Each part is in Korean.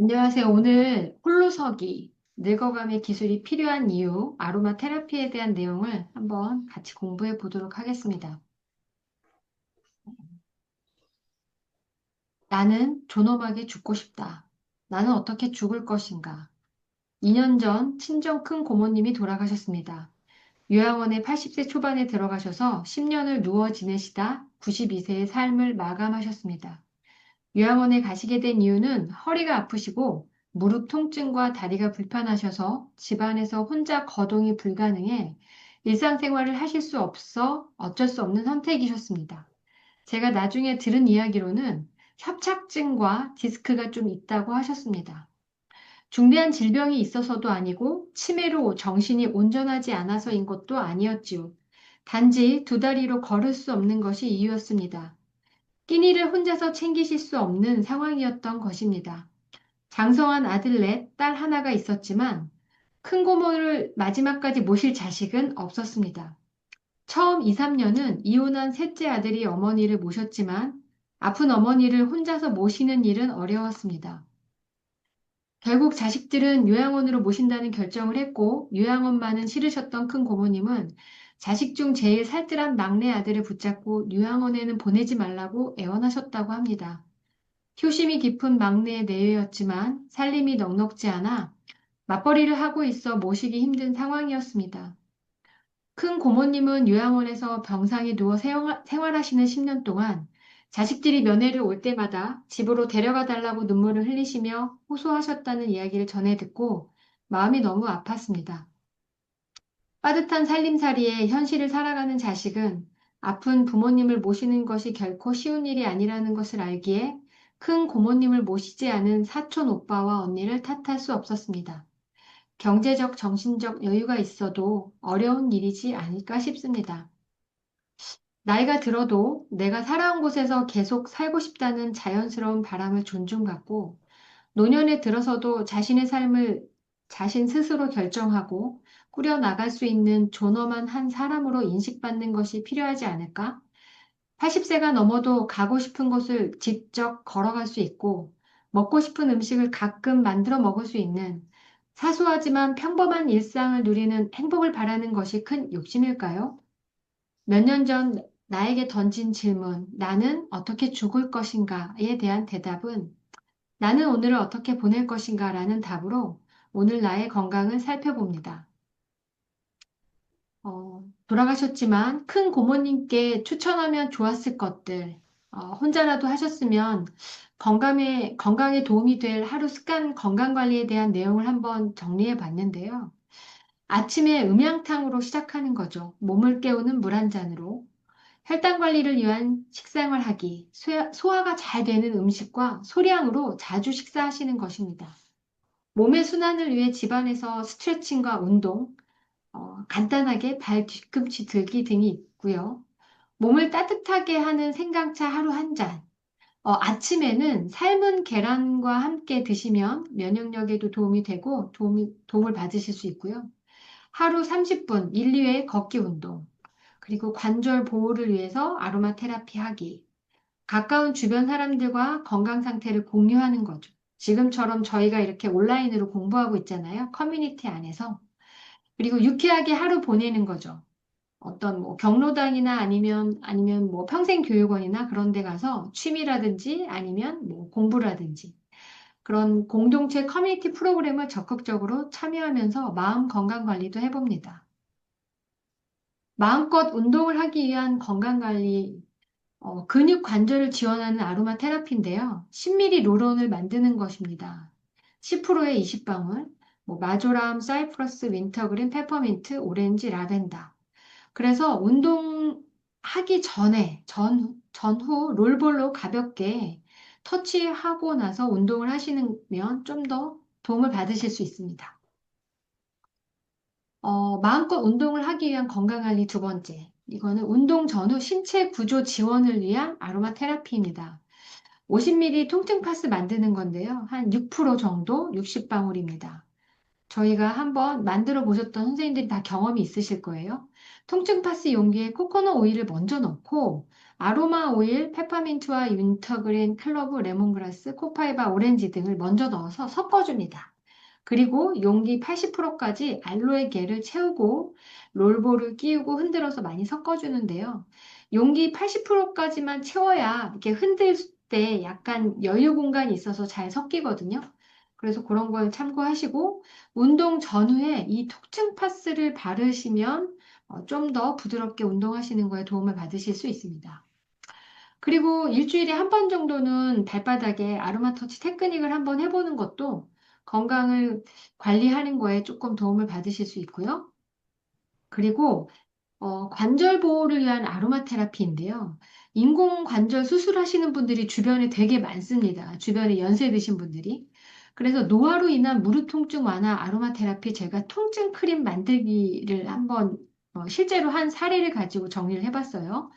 안녕하세요. 오늘 홀로서기, 늙어감의 기술이 필요한 이유, 아로마 테라피에 대한 내용을 한번 같이 공부해 보도록 하겠습니다. 나는 존엄하게 죽고 싶다. 나는 어떻게 죽을 것인가? 2년 전 친정 큰 고모님이 돌아가셨습니다. 요양원에 80세 초반에 들어가셔서 10년을 누워 지내시다 92세의 삶을 마감하셨습니다. 요양원에 가시게 된 이유는 허리가 아프시고 무릎 통증과 다리가 불편하셔서 집안에서 혼자 거동이 불가능해 일상생활을 하실 수 없어 어쩔 수 없는 선택이셨습니다. 제가 나중에 들은 이야기로는 협착증과 디스크가 좀 있다고 하셨습니다. 중대한 질병이 있어서도 아니고 치매로 정신이 온전하지 않아서인 것도 아니었지요. 단지 두 다리로 걸을 수 없는 것이 이유였습니다. 끼니를 혼자서 챙기실 수 없는 상황이었던 것입니다. 장성한 아들 넷, 딸 하나가 있었지만 큰 고모를 마지막까지 모실 자식은 없었습니다. 처음 2, 3년은 이혼한 셋째 아들이 어머니를 모셨지만 아픈 어머니를 혼자서 모시는 일은 어려웠습니다. 결국 자식들은 요양원으로 모신다는 결정을 했고 요양원만은 싫으셨던 큰 고모님은 자식 중 제일 살뜰한 막내 아들을 붙잡고 요양원에는 보내지 말라고 애원하셨다고 합니다. 효심이 깊은 막내의 내외였지만 살림이 넉넉지 않아 맞벌이를 하고 있어 모시기 힘든 상황이었습니다. 큰 고모님은 요양원에서 병상에 누워 생활하시는 10년 동안 자식들이 면회를 올 때마다 집으로 데려가 달라고 눈물을 흘리시며 호소하셨다는 이야기를 전해 듣고 마음이 너무 아팠습니다. 빠듯한 살림살이에 현실을 살아가는 자식은 아픈 부모님을 모시는 것이 결코 쉬운 일이 아니라는 것을 알기에 큰 고모님을 모시지 않은 사촌 오빠와 언니를 탓할 수 없었습니다. 경제적, 정신적 여유가 있어도 어려운 일이지 않을까 싶습니다. 나이가 들어도 내가 살아온 곳에서 계속 살고 싶다는 자연스러운 바람을 존중받고 노년에 들어서도 자신의 삶을 자신 스스로 결정하고 꾸려나갈 수 있는 존엄한 한 사람으로 인식받는 것이 필요하지 않을까? 80세가 넘어도 가고 싶은 곳을 직접 걸어갈 수 있고 먹고 싶은 음식을 가끔 만들어 먹을 수 있는 사소하지만 평범한 일상을 누리는 행복을 바라는 것이 큰 욕심일까요? 몇 년 전 나에게 던진 질문, 나는 어떻게 죽을 것인가에 대한 대답은 나는 오늘을 어떻게 보낼 것인가 라는 답으로 오늘 나의 건강을 살펴봅니다. 돌아가셨지만 큰 고모님께 추천하면 좋았을 것들, 혼자라도 하셨으면 건강에 도움이 될 하루 습관 건강 관리에 대한 내용을 한번 정리해 봤는데요. 아침에 음양탕으로 시작하는 거죠. 몸을 깨우는 물 한 잔으로. 혈당 관리를 위한 식생활 하기, 소화가 잘 되는 음식과 소량으로 자주 식사하시는 것입니다. 몸의 순환을 위해 집안에서 스트레칭과 운동, 간단하게 발 뒤꿈치 들기 등이 있고요. 몸을 따뜻하게 하는 생강차 하루 한 잔. 아침에는 삶은 계란과 함께 드시면 면역력에도 도움이 되고 도움을 받으실 수 있고요. 하루 30분 1, 2회 걷기 운동. 그리고 관절 보호를 위해서 아로마 테라피 하기. 가까운 주변 사람들과 건강 상태를 공유하는 거죠. 지금처럼 저희가 이렇게 온라인으로 공부하고 있잖아요. 커뮤니티 안에서. 그리고 유쾌하게 하루 보내는 거죠. 어떤 뭐 경로당이나 아니면 뭐 평생교육원이나 그런 데 가서 취미라든지 아니면 뭐 공부라든지 그런 공동체 커뮤니티 프로그램을 적극적으로 참여하면서 마음 건강 관리도 해봅니다. 마음껏 운동을 하기 위한 건강 관리, 근육 관절을 지원하는 아로마 테라피인데요. 10ml 롤온을 만드는 것입니다. 10%에 20방울, 뭐 마조람, 사이프러스, 윈터그린, 페퍼민트, 오렌지, 라벤더. 그래서 운동하기 전후 롤볼로 가볍게 터치하고 나서 운동을 하시면 좀 더 도움을 받으실 수 있습니다. 마음껏 운동을 하기 위한 건강관리 두 번째. 이거는 운동 전후 신체 구조 지원을 위한 아로마 테라피입니다. 50ml 통증 파스 만드는 건데요. 한 6% 정도 60방울입니다. 저희가 한번 만들어 보셨던 선생님들이 다 경험이 있으실 거예요. 통증 파스 용기에 코코넛 오일을 먼저 넣고 아로마 오일, 페퍼민트와 윈터그린, 클로브, 레몬그라스, 코파이바, 오렌지 등을 먼저 넣어서 섞어줍니다. 그리고 용기 80%까지 알로에 겔을 채우고 롤볼을 끼우고 흔들어서 많이 섞어주는데요. 용기 80%까지만 채워야 이렇게 흔들 때 약간 여유 공간이 있어서 잘 섞이거든요. 그래서 그런 걸 참고하시고 운동 전후에 이 톡증 파스를 바르시면 좀 더 부드럽게 운동하시는 거에 도움을 받으실 수 있습니다. 그리고 일주일에 한 번 정도는 발바닥에 아로마 터치 테크닉을 한번 해보는 것도 건강을 관리하는 거에 조금 도움을 받으실 수 있고요. 그리고 관절 보호를 위한 아로마 테라피인데요. 인공 관절 수술하시는 분들이 주변에 되게 많습니다. 주변에 연세 드신 분들이. 그래서 노화로 인한 무릎 통증 완화 아로마 테라피 제가 통증 크림 만들기를 한번 실제로 한 사례를 가지고 정리를 해봤어요.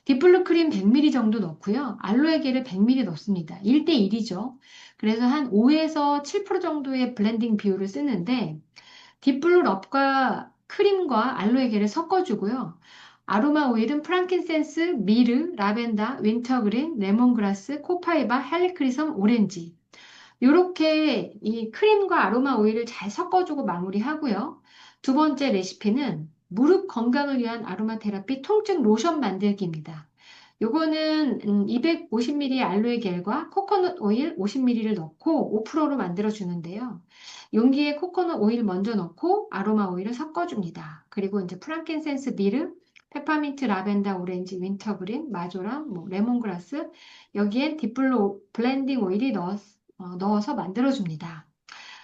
딥블루 크림 100ml 정도 넣고요. 알로에 겔을 100ml 넣습니다. 1대1이죠. 그래서 한 5에서 7% 정도의 블렌딩 비율을 쓰는데 딥블루 럽과 크림과 알로에 겔을 섞어주고요. 아로마 오일은 프랑킨센스, 미르, 라벤더, 윈터그린, 레몬그라스, 코파이바, 헬리크리섬, 오렌지. 이렇게 이 크림과 아로마 오일을 잘 섞어주고 마무리하고요. 두 번째 레시피는 무릎 건강을 위한 아로마 테라피 통증 로션 만들기입니다. 요거는 250ml 알로에 겔과 코코넛 오일 50ml를 넣고 5%로 만들어 주는데요. 용기에 코코넛 오일 먼저 넣고 아로마 오일을 섞어줍니다. 그리고 이제 프랑킨센스 미르, 페퍼민트, 라벤더, 오렌지, 윈터그린, 마조랑, 레몬그라스 여기에 딥블루 블렌딩 오일이 넣어서 만들어줍니다.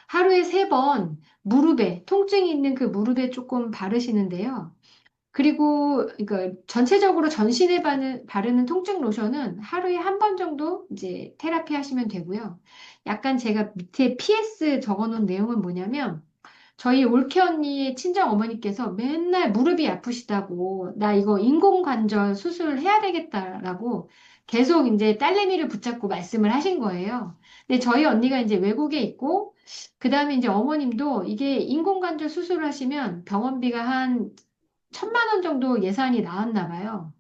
하루에 3번 무릎에 통증이 있는 그 무릎에 조금 바르시는데요. 그리고 그러니까 전체적으로 전신에 바르는 통증 로션은 하루에 한 번 정도 이제 테라피 하시면 되고요. 약간 제가 밑에 PS 적어놓은 내용은 뭐냐면 저희 올케 언니의 친정 어머니께서 맨날 무릎이 아프시다고 나 이거 인공관절 수술을 해야 되겠다라고 계속 이제 딸내미를 붙잡고 말씀을 하신 거예요. 근데 저희 언니가 이제 외국에 있고 그다음에 이제 어머님도 이게 인공관절 수술을 하시면 병원비가 한 1,000만 원 정도 예산이 나왔나 봐요.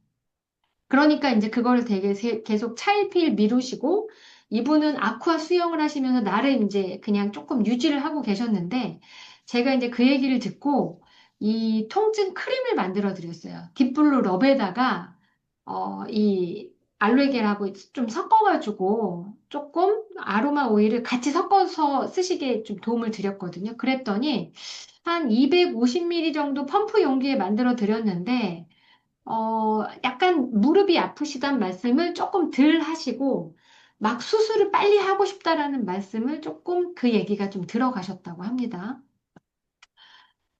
그러니까 이제 그거를 되게 계속 차일피일 미루시고 이분은 아쿠아 수영을 하시면서 나를 이제 그냥 조금 유지를 하고 계셨는데 제가 이제 그 얘기를 듣고 이 통증 크림을 만들어 드렸어요. 딥블루 럽에다가 이 알로에겔하고 좀 섞어가지고 조금 아로마 오일을 같이 섞어서 쓰시게 좀 도움을 드렸거든요. 그랬더니 한 250ml 정도 펌프 용기에 만들어 드렸는데 약간 무릎이 아프시단 말씀을 조금 덜 하시고, 막 수술을 빨리 하고 싶다라는 말씀을 조금 그 얘기가 좀 들어가셨다고 합니다.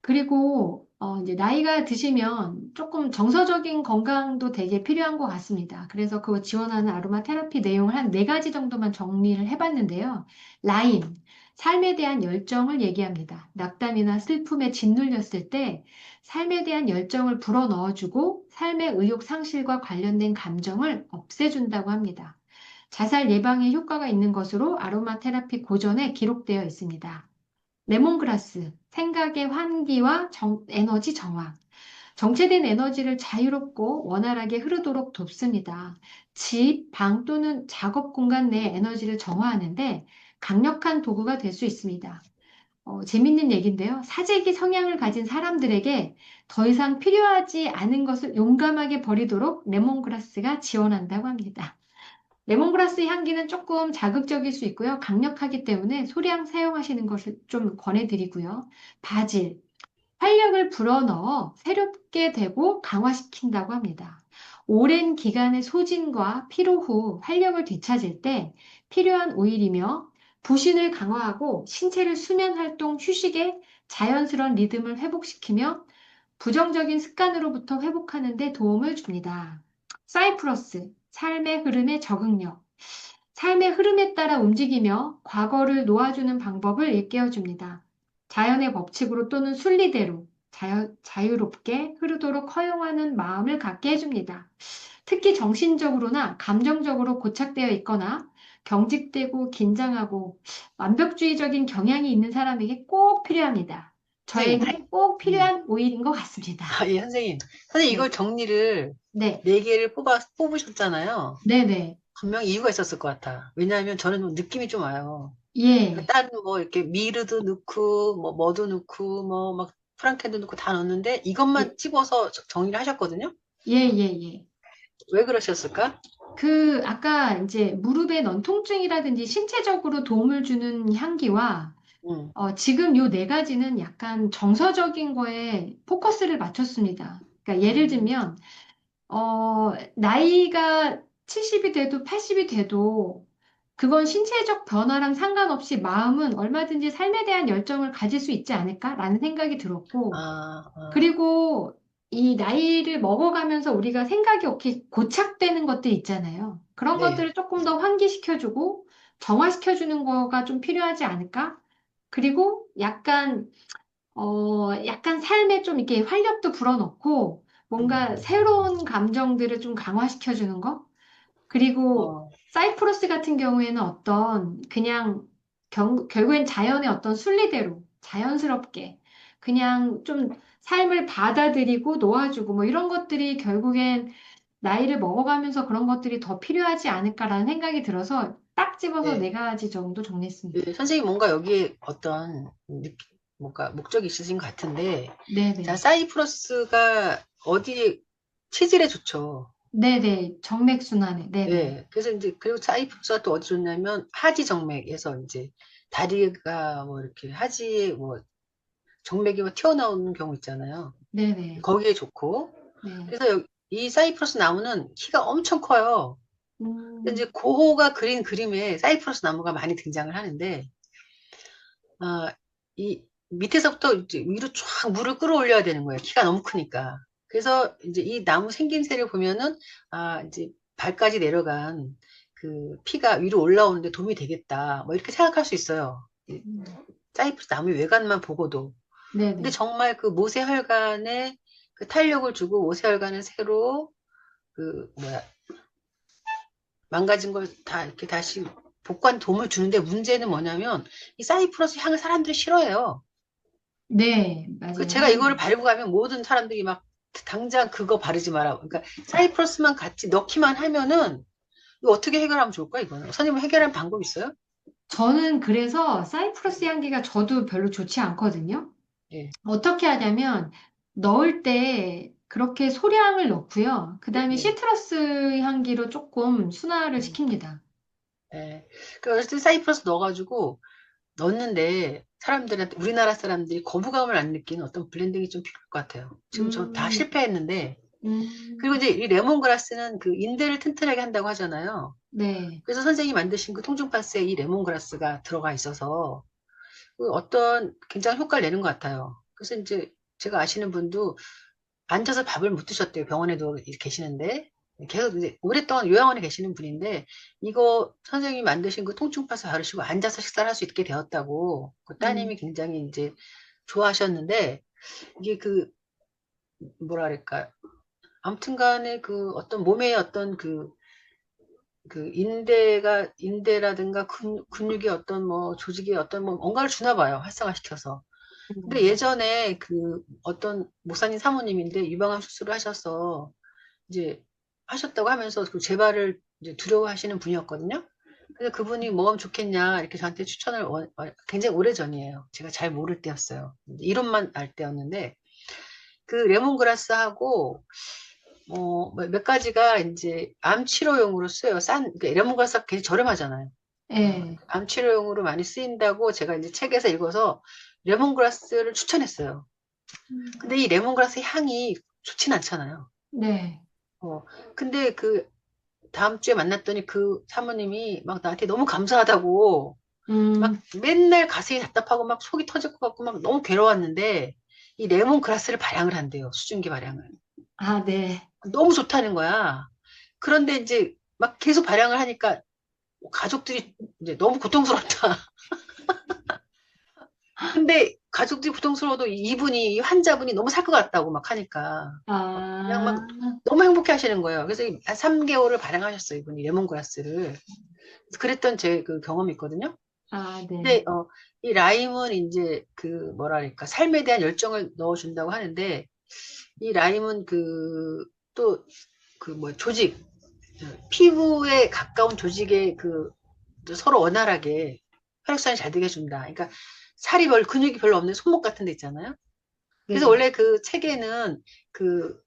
그리고 이제 나이가 드시면 조금 정서적인 건강도 되게 필요한 것 같습니다. 그래서 그거 지원하는 아로마 테라피 내용을 한 4가지 정도만 정리를 해봤는데요. 라인, 삶에 대한 열정을 얘기합니다. 낙담이나 슬픔에 짓눌렸을 때 삶에 대한 열정을 불어넣어주고 삶의 의욕 상실과 관련된 감정을 없애준다고 합니다. 자살 예방에 효과가 있는 것으로 아로마 테라피 고전에 기록되어 있습니다. 레몬그라스, 생각의 환기와 에너지 정화. 정체된 에너지를 자유롭고 원활하게 흐르도록 돕습니다. 집, 방 또는 작업 공간 내 에너지를 정화하는데 강력한 도구가 될 수 있습니다. 재밌는 얘기인데요. 사재기 성향을 가진 사람들에게 더 이상 필요하지 않은 것을 용감하게 버리도록 레몬그라스가 지원한다고 합니다. 레몬그라스 향기는 조금 자극적일 수 있고요. 강력하기 때문에 소량 사용하시는 것을 좀 권해드리고요. 바질, 활력을 불어넣어 새롭게 되고 강화시킨다고 합니다. 오랜 기간의 소진과 피로 후 활력을 되찾을 때 필요한 오일이며 부신을 강화하고 신체를 수면 활동 휴식의 자연스러운 리듬을 회복시키며 부정적인 습관으로부터 회복하는 데 도움을 줍니다. 사이프러스, 삶의 흐름의 적응력. 삶의 흐름에 따라 움직이며 과거를 놓아주는 방법을 일깨워줍니다. 자연의 법칙으로 또는 순리대로 자유롭게 흐르도록 허용하는 마음을 갖게 해줍니다. 특히 정신적으로나 감정적으로 고착되어 있거나 경직되고 긴장하고 완벽주의적인 경향이 있는 사람에게 꼭 필요합니다. 선생님, 저에게 꼭 음. 필요한 오일인 것 같습니다. 예, 선생님. 선생님, 네, 이걸 정리를 네, 네 개를 뽑으셨잖아요. 네, 네. 분명히 이유가 있었을 것 같아. 왜냐하면 저는 좀 느낌이 좀 와요. 예, 다른 뭐 이렇게 미르도 넣고 뭐 뭐도 넣고 뭐 막 프랑켄도 넣고 다 넣었는데 예, 이것만 집어서 정리를 하셨거든요. 예, 예, 예. 왜 그러셨을까? 아까 이제 무릎의 넘통증이라든지 신체적으로 도움을 주는 향기와 음. 지금 요 네 가지는 약간 정서적인 거에 포커스를 맞췄습니다. 그러니까 예를 들면, 나이가 70이 돼도 80이 돼도 그건 신체적 변화랑 상관없이 마음은 얼마든지 삶에 대한 열정을 가질 수 있지 않을까라는 생각이 들었고, 아, 아, 그리고 이 나이를 먹어가면서 우리가 생각이 이렇게 고착되는 것들 있잖아요. 그런 네. 것들을 조금 더 환기시켜주고 정화시켜주는 거가 좀 필요하지 않을까? 그리고 약간 삶에 좀 이렇게 활력도 불어넣고 뭔가 새로운 감정들을 좀 강화시켜주는 거? 그리고 어, 사이프러스 같은 경우에는 그냥 결국엔 자연의 어떤 순리대로 자연스럽게 그냥 좀 삶을 받아들이고 놓아주고 뭐 이런 것들이 결국엔 나이를 먹어가면서 그런 것들이 더 필요하지 않을까라는 생각이 들어서 딱 집어서 네. 네 가지 정도 정리했습니다. 네, 선생님 뭔가 여기에 어떤 뭔가 목적이 있으신 것 같은데, 자, 네네. 사이프러스가 어디 체질에 좋죠. 네네. 정맥순환에. 네네. 예. 그래서 이제 그리고 사이프러스가 또 어디 좋냐면 하지 정맥에서 이제 다리가 뭐 이렇게 하지에 뭐 정맥이 뭐 튀어나오는 경우 있잖아요. 네네. 거기에 좋고. 네. 그래서 이 사이프러스 나무는 키가 엄청 커요. 근데 음, 이제 고호가 그린 그림에 사이프러스 나무가 많이 등장을 하는데, 아, 이 밑에서부터 이제 위로 쫙 물을 끌어올려야 되는 거예요. 키가 너무 크니까. 그래서 이제 이 나무 생김새를 보면은, 이제 발까지 내려간 그 피가 위로 올라오는데 도움이 되겠다. 뭐 이렇게 생각할 수 있어요. 이 사이프러스 나무 외관만 보고도. 근데 네네. 정말 그 모세혈관에 그 탄력을 주고 모세혈관을 새로 그 뭐야 망가진 걸 다 이렇게 다시 복관 도움을 주는데 문제는 뭐냐면 이 사이프러스 향을 사람들이 싫어해요. 네, 그 맞아요. 제가 이거를 바르고 가면 모든 사람들이 막 당장 그거 바르지 마라. 그러니까 사이프러스만 같이 넣기만 하면은 이거 어떻게 해결하면 좋을까 이거는? 선생님 해결할 방법 있어요? 저는 그래서 사이프러스 향기가 저도 별로 좋지 않거든요. 예, 어떻게 하냐면 넣을 때 그렇게 소량을 넣고요. 그 다음에 예, 시트러스 향기로 조금 순화를 음, 시킵니다. 예. 그 어쨌든 사이프러스 넣어가지고 넣었는데 사람들한테 우리나라 사람들이 거부감을 안 느끼는 어떤 블렌딩이 좀 필요할 것 같아요. 지금 저 다 음, 실패했는데 그리고 음, 이제 이 레몬그라스는 그 인대를 튼튼하게 한다고 하잖아요. 네. 그래서 선생님이 만드신 그 통증파스에 이 레몬그라스가 들어가 있어서 그 어떤 굉장히 효과를 내는 것 같아요. 그래서 이제 제가 아시는 분도 앉아서 밥을 못 드셨대요. 병원에도 계시는데. 계속 이제 오랫동안 요양원에 계시는 분인데, 이거 선생님이 만드신 그 통증파스 바르시고 앉아서 식사를 할 수 있게 되었다고, 그 따님이 음, 굉장히 이제 좋아하셨는데, 이게 그, 뭐라 그럴까. 아무튼 간에 그 어떤 몸의 어떤 그 인대라든가 근육의 어떤 뭐 조직의 어떤 뭐 뭔가를 주나 봐요. 활성화시켜서. 근데 음, 예전에 그 어떤 목사님 사모님인데 유방암 수술을 하셔서 이제 하셨다고 하면서 그 재발을 이제 두려워하시는 분이었거든요. 그래서 그분이 뭐 하면 좋겠냐 이렇게 저한테 추천을 굉장히 오래 전이에요. 제가 잘 모를 때였어요. 이름만 알 때였는데 그 레몬그라스하고 몇 가지가 이제 암 치료용으로 쓰여요. 그러니까 레몬그라스가 굉장히 저렴하잖아요. 예. 암 치료용으로 많이 쓰인다고 제가 이제 책에서 읽어서 레몬그라스를 추천했어요. 근데 이 레몬그라스 향이 좋진 않잖아요. 네. 어, 근데 그 다음 주에 만났더니 그 사모님이 막 나한테 너무 감사하다고 막 음, 맨날 가슴이 답답하고 막 속이 터질 것 같고 막 너무 괴로웠는데 이 레몬그라스를 발향을 한대요. 수증기 발향을. 아, 네. 너무 좋다는 거야. 그런데 이제 막 계속 발향을 하니까 가족들이 이제 너무 고통스럽다. 근데 가족들이 고통스러워도 이분이, 이 환자분이 너무 살 것 같다고 막 하니까. 그냥 막 아, 너무 행복해 하시는 거예요. 그래서 3개월을 발행하셨어요, 이분이 레몬그라스를. 그랬던 제 그 경험이 있거든요. 아, 네. 근데 이 라임은 이제 그 뭐랄까 삶에 대한 열정을 넣어준다고 하는데 이 라임은 그 또 그 뭐 조직 피부에 가까운 조직에 그 서로 원활하게 혈액순환이 잘 되게 해준다. 그러니까 살이 근육이 별로 없는 손목 같은 데 있잖아요. 그래서 네. 원래 그 책에는 그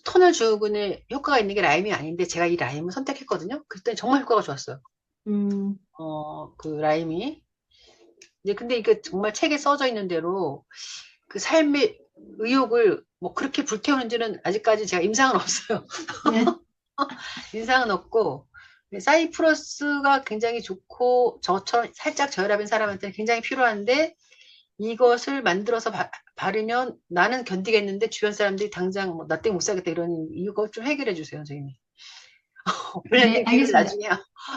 터널 증후군에 효과가 있는 게 라임이 아닌데 제가 이 라임을 선택했거든요. 그때 정말 효과가 좋았어요. 음, 그 라임이. 이제 근데 이게 정말 책에 써져 있는 대로 그 삶의 의욕을 뭐 그렇게 불태우는지는 아직까지 제가 임상은 없어요. 네. 임상은 없고 사이프러스가 굉장히 좋고 저처럼 살짝 저혈압인 사람한테는 굉장히 필요한데 이것을 만들어서 바르면 나는 견디겠는데 주변 사람들이 당장 뭐, 나 때문에 못 살겠다 이러니 이거 좀 해결해 주세요, 선생님. 네, 블렌딩기를 알겠습니다. 나중에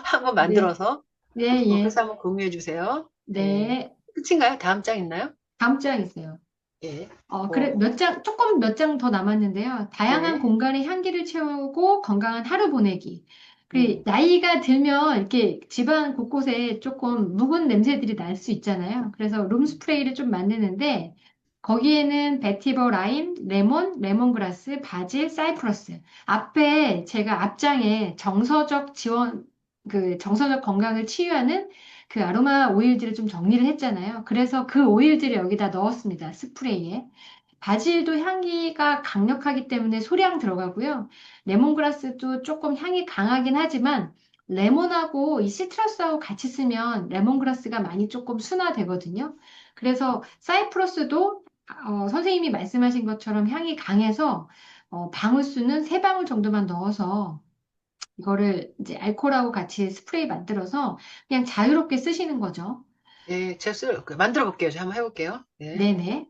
한번 네. 만들어서 네, 예. 회사 한번 공유해 주세요. 예. 네. 끝인가요? 다음 장 있나요? 다음 장 있어요. 예. 그래, 어, 조금 몇 장 더 남았는데요. 다양한 네. 공간의 향기를 채우고 건강한 하루 보내기. 그, 음, 나이가 들면 이렇게 집안 곳곳에 조금 묵은 냄새들이 날 수 있잖아요. 그래서 룸 스프레이를 좀 만드는데, 거기에는 베티버 라임, 레몬, 레몬그라스, 바질, 사이프러스. 앞에 제가 앞장에 정서적 건강을 치유하는 그 아로마 오일들을 좀 정리를 했잖아요. 그래서 그 오일들을 여기다 넣었습니다. 스프레이에. 바질도 향기가 강력하기 때문에 소량 들어가고요. 레몬그라스도 조금 향이 강하긴 하지만 레몬하고 이 시트러스하고 같이 쓰면 레몬그라스가 많이 조금 순화되거든요. 그래서 사이프러스도 선생님이 말씀하신 것처럼 향이 강해서 방울수는 세 방울 정도만 넣어서 이거를 이제 알코올하고 같이 스프레이 만들어서 그냥 자유롭게 쓰시는 거죠. 네, 만들어 볼게요. 제가 한번 해볼게요. 네. 네네.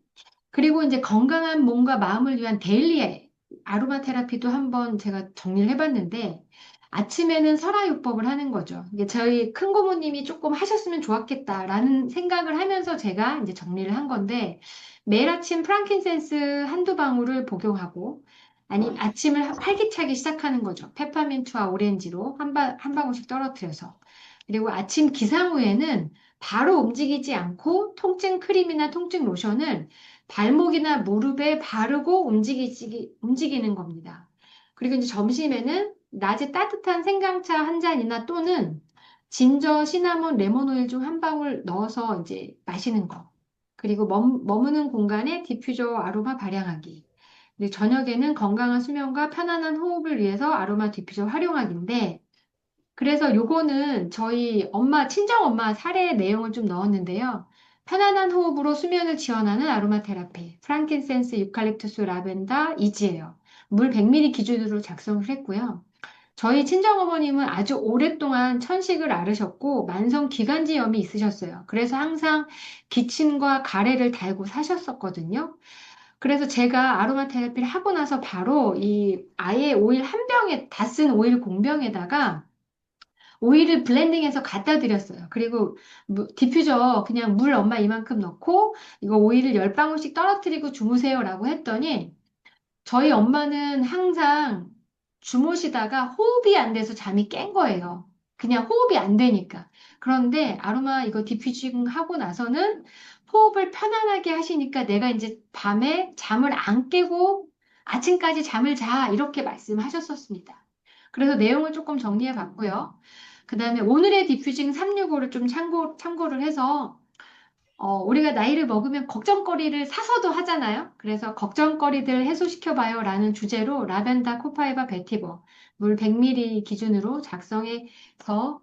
그리고 이제 건강한 몸과 마음을 위한 데일리 아로마 테라피도 한번 제가 정리를 해봤는데 아침에는 설화요법을 하는 거죠. 이게 저희 큰 고모님이 조금 하셨으면 좋았겠다라는 생각을 하면서 제가 이제 정리를 한 건데 매일 아침 프랑킨센스 한두 방울을 복용하고 아니 아침을 활기차게 시작하는 거죠. 페퍼민트와 오렌지로 한 방울씩 떨어뜨려서 그리고 아침 기상 후에는 바로 움직이지 않고 통증 크림이나 통증 로션을 발목이나 무릎에 바르고 움직이는 겁니다. 그리고 이제 점심에는 낮에 따뜻한 생강차 한 잔이나 또는 진저, 시나몬, 레몬 오일 중 한 방울 넣어서 이제 마시는 거. 그리고 머무는 공간에 디퓨저 아로마 발향하기. 그리고 저녁에는 건강한 수면과 편안한 호흡을 위해서 아로마 디퓨저 활용하기인데 그래서 요거는 저희 친정 엄마 사례 내용을 좀 넣었는데요. 편안한 호흡으로 수면을 지원하는 아로마 테라피, 프랑킨센스, 유칼립투스, 라벤더, 이지예요. 물 100ml 기준으로 작성을 했고요. 저희 친정어머님은 아주 오랫동안 천식을 앓으셨고 만성 기관지염이 있으셨어요. 그래서 항상 기침과 가래를 달고 사셨었거든요. 그래서 제가 아로마 테라피를 하고 나서 바로 이 아예 오일 한 병에 다 쓴 오일 공병에다가 오일을 블렌딩해서 갖다 드렸어요. 그리고 디퓨저 그냥 물 엄마 이만큼 넣고 이거 오일을 10방울씩 떨어뜨리고 주무세요라고 했더니 저희 엄마는 항상 주무시다가 호흡이 안 돼서 잠이 깬 거예요. 그냥 호흡이 안 되니까. 그런데 아로마 이거 디퓨징 하고 나서는 호흡을 편안하게 하시니까 내가 이제 밤에 잠을 안 깨고 아침까지 잠을 자 이렇게 말씀하셨었습니다. 그래서 내용을 조금 정리해 봤고요. 그다음에 오늘의 디퓨징 365를 좀 참고를 해서 우리가 나이를 먹으면 걱정거리를 사서도 하잖아요. 그래서 걱정거리들 해소시켜봐요 라는 주제로 라벤더, 코파이바, 베티버 물 100ml 기준으로 작성해서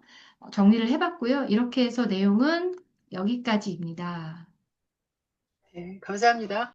정리를 해봤고요. 이렇게 해서 내용은 여기까지입니다. 네, 감사합니다.